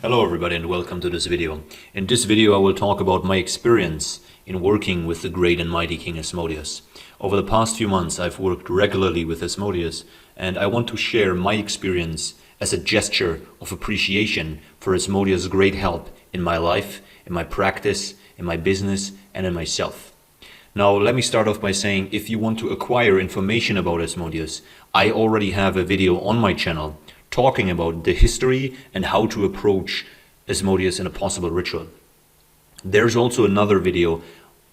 Hello everybody and welcome to this video. In this video I will talk about my experience in working with the great and mighty King Asmodeus. Over the past few months I've worked regularly with Asmodeus, and I want to share my experience as a gesture of appreciation for Asmodeus' great help in my life, in my practice, in my business and in myself. Now let me start off by saying, if you want to acquire information about Asmodeus, I already have a video on my channel talking about the history and how to approach Asmodeus in a possible ritual. There's also another video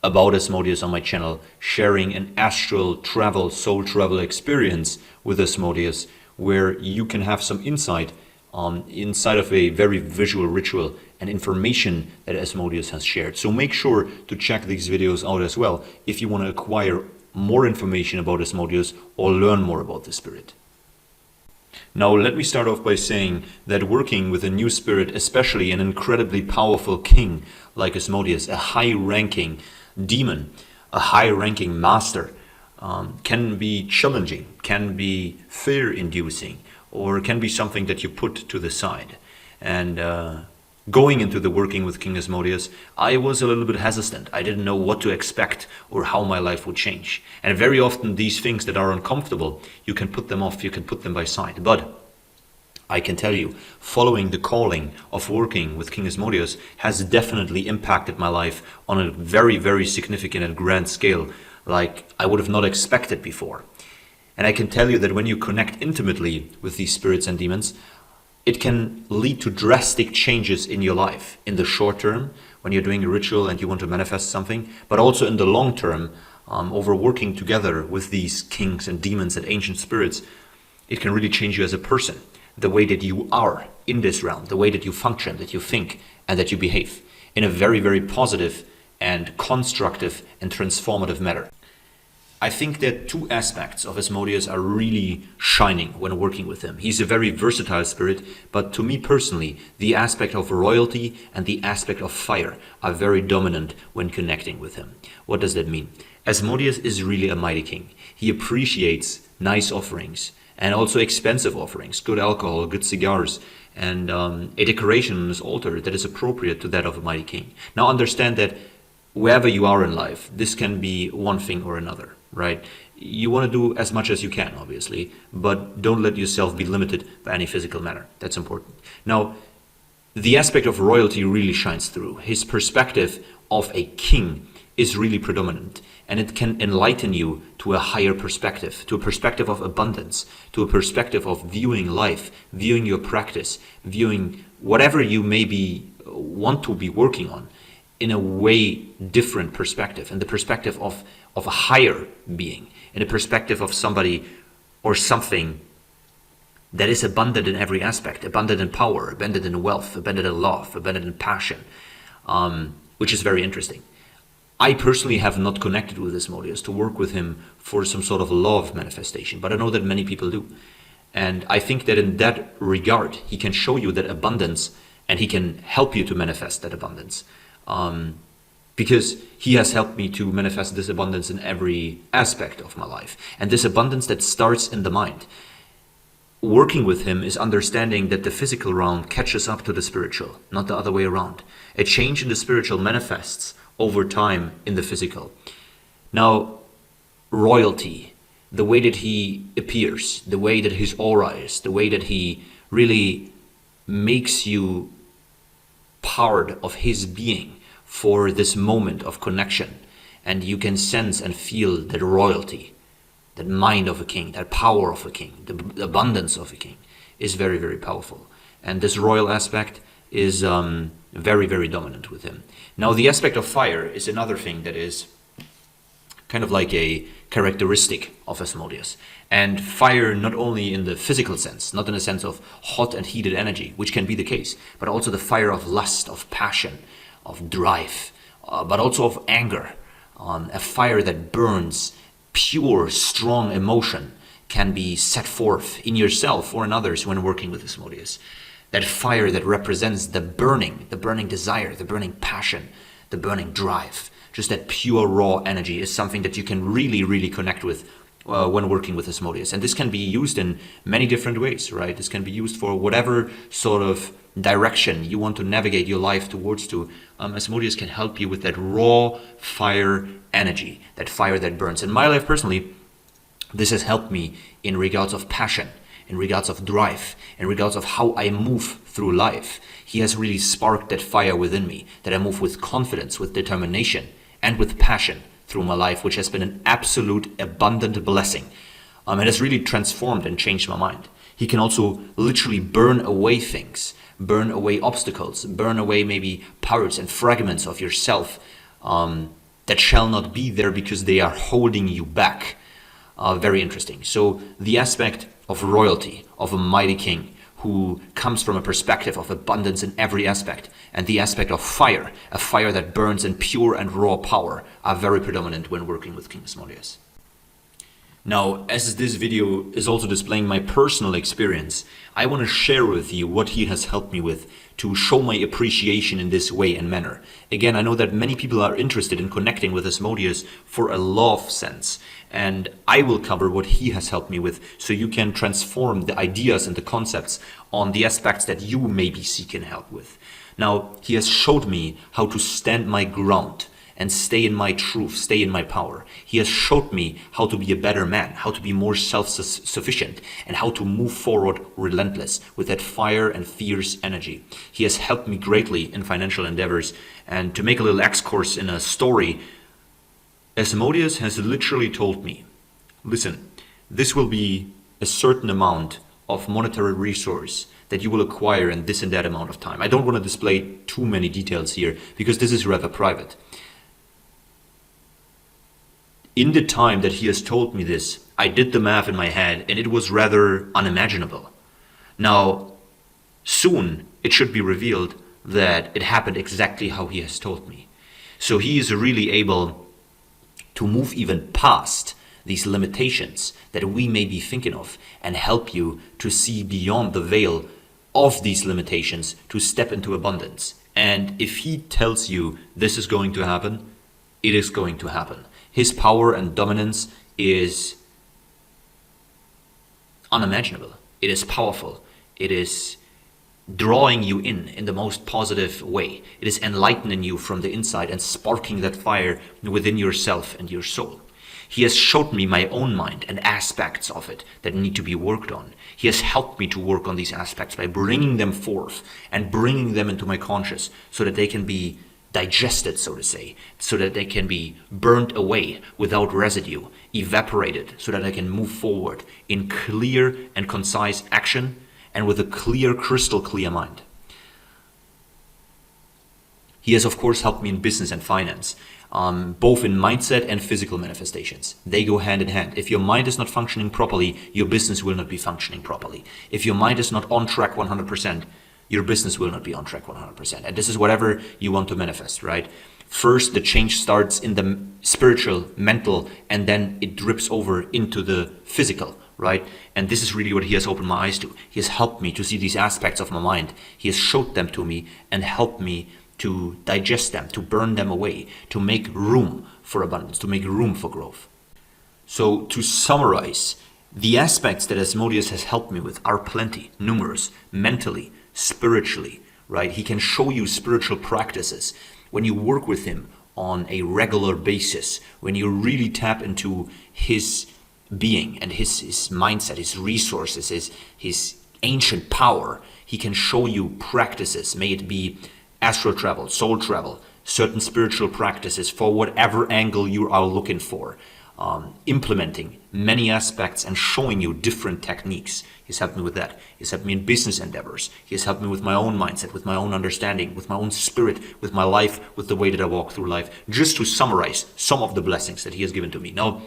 about Asmodeus on my channel sharing an astral travel, soul travel experience with Asmodeus, where you can have some insight inside of a very visual ritual and information that Asmodeus has shared. So make sure to check these videos out as well if you want to acquire more information about Asmodeus or learn more about the spirit. Now let me start off by saying that working with a new spirit, especially an incredibly powerful king like Asmodeus, a high-ranking demon, a high-ranking master, can be challenging, can be fear-inducing, or can be something that you put to the side. And going into the working with King Asmodeus, I was a little bit hesitant. I didn't know what to expect or how my life would change. And very often these things that are uncomfortable, you can put them off, you can put them by side. But I can tell you, following the calling of working with King Asmodeus has definitely impacted my life on a very, very significant and grand scale, like I would have not expected before. And I can tell you that when you connect intimately with these spirits and demons, it can lead to drastic changes in your life in the short term when you're doing a ritual and you want to manifest something, but also in the long term, over working together with these kings and demons and ancient spirits, it can really change you as a person, the way that you are in this realm, the way that you function, that you think and that you behave in a very, very positive and constructive and transformative manner. I think that two aspects of Asmodeus are really shining when working with him. He's a very versatile spirit, but to me personally, the aspect of royalty and the aspect of fire are very dominant when connecting with him. What does that mean? Asmodeus is really a mighty king. He appreciates nice offerings and also expensive offerings, good alcohol, good cigars, and a decoration on his altar that is appropriate to that of a mighty king. Now understand that wherever you are in life, this can be one thing or another. Right? You want to do as much as you can, obviously, but don't let yourself be limited by any physical matter. That's important. Now, the aspect of royalty really shines through. His perspective of a king is really predominant, and it can enlighten you to a higher perspective, to a perspective of abundance, to a perspective of viewing life, viewing your practice, viewing whatever you maybe want to be working on in a way different perspective, in the perspective of a higher being, in a perspective of somebody or something that is abundant in every aspect, abundant in power, abundant in wealth, abundant in love, abundant in passion, which is very interesting. I personally have not connected with Asmodeus to work with him for some sort of love manifestation, but I know that many people do. And I think that in that regard, he can show you that abundance and he can help you to manifest that abundance. Because he has helped me to manifest this abundance in every aspect of my life. And this abundance that starts in the mind. Working with him is understanding that the physical realm catches up to the spiritual, not the other way around. A change in the spiritual manifests over time in the physical. Now, royalty, the way that he appears, the way that his aura is, the way that he really makes you part of his being for this moment of connection, and you can sense and feel that royalty, that mind of a king, that power of a king, the abundance of a king is very, very powerful. And this royal aspect is very, very dominant with him. Now the aspect of fire is another thing that is kind of like a characteristic of Asmodeus. And fire not only in the physical sense, not in the sense of hot and heated energy, which can be the case, but also the fire of lust, of passion, of drive, but also of anger. A fire that burns, pure, strong emotion can be set forth in yourself or in others when working with Asmodeus. That fire that represents the burning desire, the burning passion, the burning drive. Just that pure raw energy is something that you can really, really connect with when working with Asmodeus. And this can be used in many different ways, right? This can be used for whatever sort of direction you want to navigate your life towards to. Asmodeus can help you with that raw fire energy, that fire that burns. In my life personally, this has helped me in regards of passion, in regards of drive, in regards of how I move through life. He has really sparked that fire within me, that I move with confidence, with determination, and with passion through my life, which has been an absolute abundant blessing. It has really transformed and changed my mind. He can also literally burn away things, burn away obstacles, burn away maybe parts and fragments of yourself that shall not be there because they are holding you back. Very interesting. So the aspect of royalty, of a mighty king who comes from a perspective of abundance in every aspect, and the aspect of fire, a fire that burns in pure and raw power, are very predominant when working with King Asmodeus. Now, as this video is also displaying my personal experience, I want to share with you what he has helped me with to show my appreciation in this way and manner. Again, I know that many people are interested in connecting with Asmodeus for a love sense, and I will cover what he has helped me with so you can transform the ideas and the concepts on the aspects that you may be seeking help with. Now, he has showed me how to stand my ground and stay in my truth, stay in my power. He has showed me how to be a better man, how to be more self-sufficient, and how to move forward relentless with that fire and fierce energy. He has helped me greatly in financial endeavors. And to make a little excursus in a story, Asmodeus has literally told me, listen, this will be a certain amount of monetary resource that you will acquire in this and that amount of time. I don't want to display too many details here because this is rather private. In the time that he has told me this, I did the math in my head and it was rather unimaginable. Now, soon it should be revealed that it happened exactly how he has told me. So he is really able to move even past these limitations that we may be thinking of and help you to see beyond the veil of these limitations to step into abundance. And if he tells you this is going to happen, it is going to happen. His power and dominance is unimaginable. It is powerful. It is drawing you in the most positive way. It is enlightening you from the inside and sparking that fire within yourself and your soul. He has showed me my own mind and aspects of it that need to be worked on. He has helped me to work on these aspects by bringing them forth and bringing them into my conscious so that they can be digested, so to say, so that they can be burnt away without residue, evaporated, so that I can move forward in clear and concise action and with a clear, crystal clear mind. He has, of course, helped me in business and finance, both in mindset and physical manifestations. They go hand in hand. If your mind is not functioning properly, your business will not be functioning properly. If your mind is not on track 100%, your business will not be on track 100%. And this is whatever you want to manifest, right? First, the change starts in the spiritual, mental, and then it drips over into the physical, right? And this is really what he has opened my eyes to. He has helped me to see these aspects of my mind. He has showed them to me and helped me to digest them, to burn them away, to make room for abundance, to make room for growth. So to summarize, the aspects that Asmodeus has helped me with are plenty, numerous, mentally, spiritually, right? He can show you spiritual practices. When you work with him on a regular basis, when you really tap into his being and his mindset, his resources, his ancient power, he can show you practices, may it be astral travel, soul travel, certain spiritual practices for whatever angle you are looking for. Implementing many aspects and showing you different techniques. He's helped me with that. He's helped me in business endeavors. He has helped me with my own mindset, with my own understanding, with my own spirit, with my life, with the way that I walk through life. Just to summarize some of the blessings that he has given to me. Now,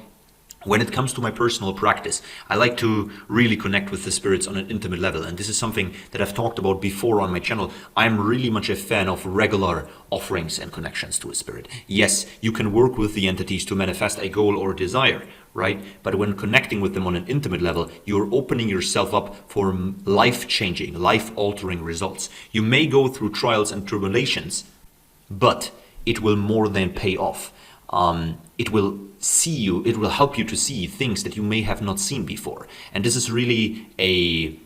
when it comes to my personal practice, I like to really connect with the spirits on an intimate level. And this is something that I've talked about before on my channel. I'm really much a fan of regular offerings and connections to a spirit. Yes, you can work with the entities to manifest a goal or desire, right? But when connecting with them on an intimate level, you're opening yourself up for life-changing, life-altering results. You may go through trials and tribulations, but it will more than pay off. it will help you to see things that you may have not seen before. And this is really a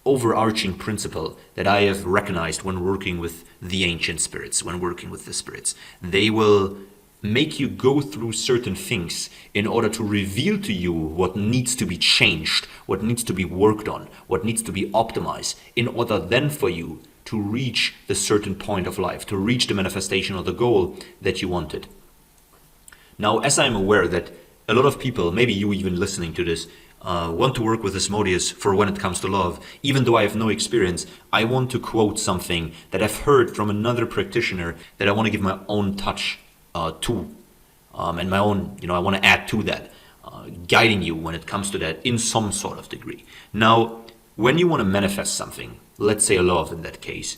overarching principle that I have recognized when working with the ancient spirits, when working with the spirits. They will make you go through certain things in order to reveal to you what needs to be changed, what needs to be worked on, what needs to be optimized, in order then for you to reach the certain point of life, to reach the manifestation or the goal that you wanted. Now, as I'm aware that a lot of people, maybe you even listening to this, want to work with Asmodeus for when it comes to love, even though I have no experience, I want to quote something that I've heard from another practitioner that I want to give my own touch to, and my own, I want to add to that, guiding you when it comes to that in some sort of degree. Now, when you want to manifest something, let's say a love in that case,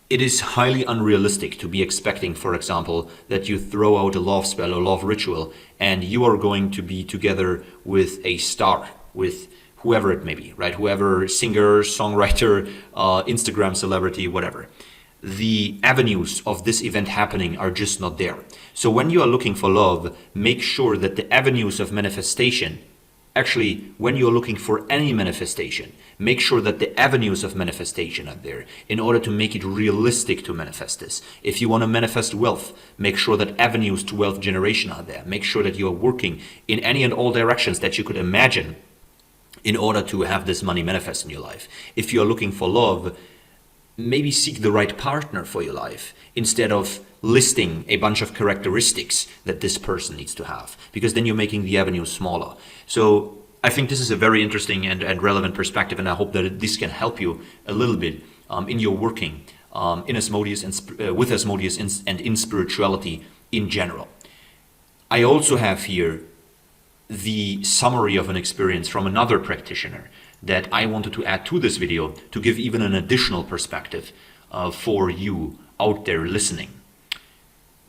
it is highly unrealistic to be expecting, for example, that you throw out a love spell or love ritual and you are going to be together with a star, with whoever it may be, right? Whoever, singer, songwriter, Instagram celebrity, whatever. The avenues of this event happening are just not there. So when you are looking for love, make sure that the avenues of manifestation, actually, when you're looking for any manifestation, make sure that the avenues of manifestation are there in order to make it realistic to manifest this. If you want to manifest wealth, make sure that avenues to wealth generation are there. Make sure that you are working in any and all directions that you could imagine in order to have this money manifest in your life. If you're looking for love, maybe seek the right partner for your life instead of listing a bunch of characteristics that this person needs to have, because then you're making the avenue smaller. So I think this is a very interesting and relevant perspective, and I hope that this can help you a little bit in your working in Asmodeus and with Asmodeus and in spirituality in general. I also have here the summary of an experience from another practitioner that I wanted to add to this video to give even an additional perspective for you out there listening.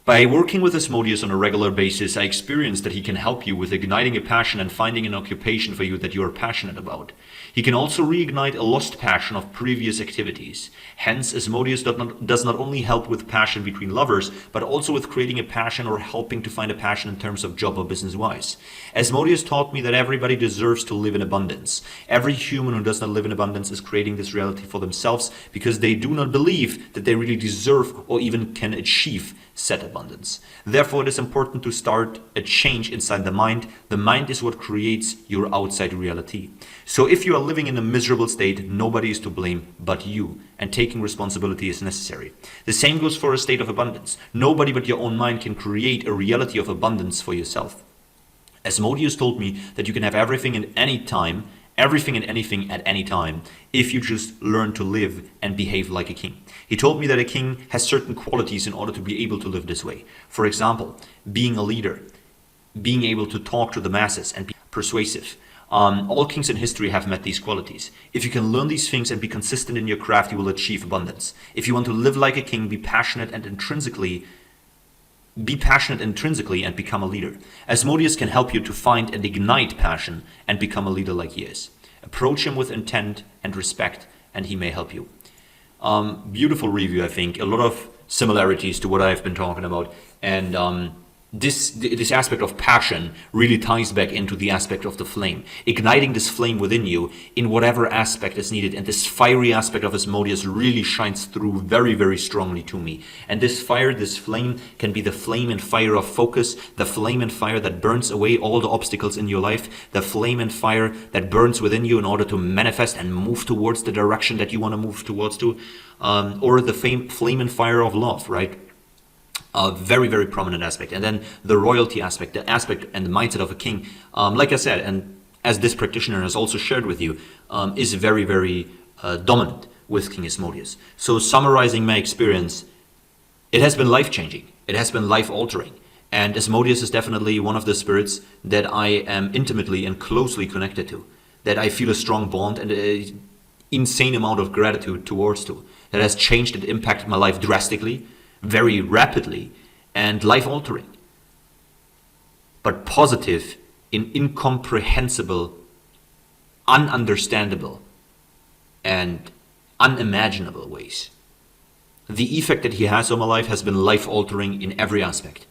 By working with Asmodeus on a regular basis, I experienced that he can help you with igniting a passion and finding an occupation for you that you are passionate about. He can also reignite a lost passion of previous activities. Hence, Asmodeus does not only help with passion between lovers, but also with creating a passion or helping to find a passion in terms of job or business-wise. Asmodeus taught me that everybody deserves to live in abundance. Every human who does not live in abundance is creating this reality for themselves because they do not believe that they really deserve or even can achieve said abundance. Therefore, it is important to start a change inside the mind. The mind is what creates your outside reality. So if you are living in a miserable state, nobody is to blame but you, and taking responsibility is necessary. The same goes for a state of abundance. Nobody but your own mind can create a reality of abundance for yourself. Asmodeus told me that you can have everything and any time, everything and anything at any time, if you just learn to live and behave like a king. He told me that a king has certain qualities in order to be able to live this way. For example, being a leader, being able to talk to the masses and be persuasive. All kings in history have met these qualities. If you can learn these things and be consistent in your craft, you will achieve abundance. If you want to live like a king, be passionate intrinsically and become a leader. Asmodeus can help you to find and ignite passion and become a leader like he is. Approach him with intent and respect, and he may help you. Beautiful review, I think. A lot of similarities to what I've been talking about. And this aspect of passion really ties back into the aspect of the flame, igniting this flame within you in whatever aspect is needed. And this fiery aspect of Asmodeus really shines through very, very strongly to me. And this fire, this flame, can be the flame and fire of focus, the flame and fire that burns away all the obstacles in your life, the flame and fire that burns within you in order to manifest and move towards the direction that you want to move towards to, or the flame and fire of love, right? A very, very prominent aspect. And then the royalty aspect, the aspect and the mindset of a king, like I said, and as this practitioner has also shared with you, is very, very dominant with King Asmodeus. So summarizing my experience, it has been life-changing. It has been life-altering. And Asmodeus is definitely one of the spirits that I am intimately and closely connected to, that I feel a strong bond and an insane amount of gratitude towards to, that has changed and impacted my life drastically, very rapidly, and life-altering, but positive in incomprehensible, ununderstandable, and unimaginable ways. The effect that he has on my life has been life-altering in every aspect.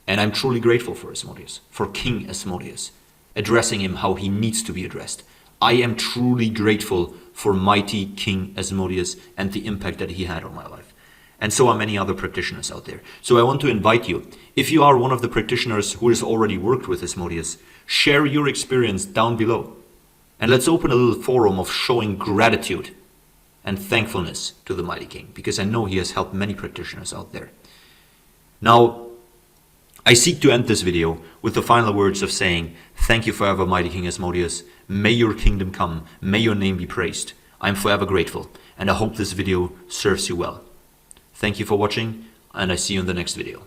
And I'm truly grateful for Asmodeus, for King Asmodeus, addressing him how he needs to be addressed. I am truly grateful for mighty King Asmodeus and the impact that he had on my life. And so are many other practitioners out there. So I want to invite you, if you are one of the practitioners who has already worked with Asmodeus, share your experience down below. And let's open a little forum of showing gratitude and thankfulness to the mighty King, because I know he has helped many practitioners out there. Now, I seek to end this video with the final words of saying, thank you forever, mighty King Asmodeus. May your kingdom come. May your name be praised. I am forever grateful, and I hope this video serves you well. Thank you for watching, and I see you in the next video.